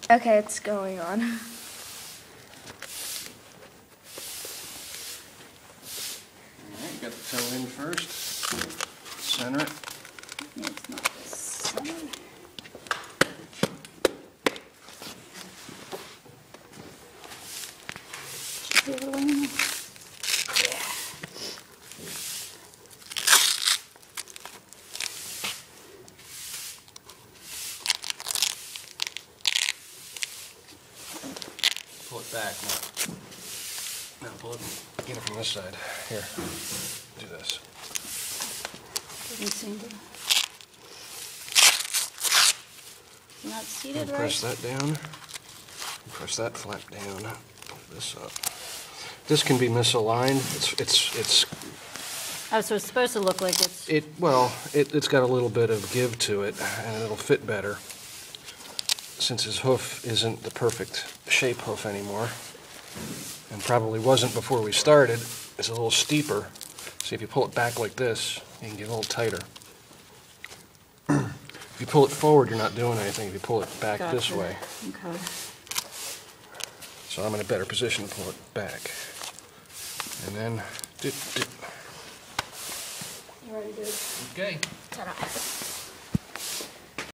Okay, it's going on. Alright, got the toe in first. Center it. It's not the center. Should be a little in there. Pull it back now. Now pull it. Get it from this side. Here. Do this. Doesn't seem to. Not seated right. Press that down. Press that flap down. Pull this up. This can be misaligned. It's Oh, so it's supposed to look like it's. It's got a little bit of give to it, and it'll fit better. Since his hoof isn't the perfect shape hoof anymore, and probably wasn't before we started, it's a little steeper. See, if you pull it back like this, you can get a little tighter. If you pull it forward, you're not doing anything. If you pull it back this way. Okay. So I'm in a better position to pull it back. And then... You already did. Okay. Ta-da.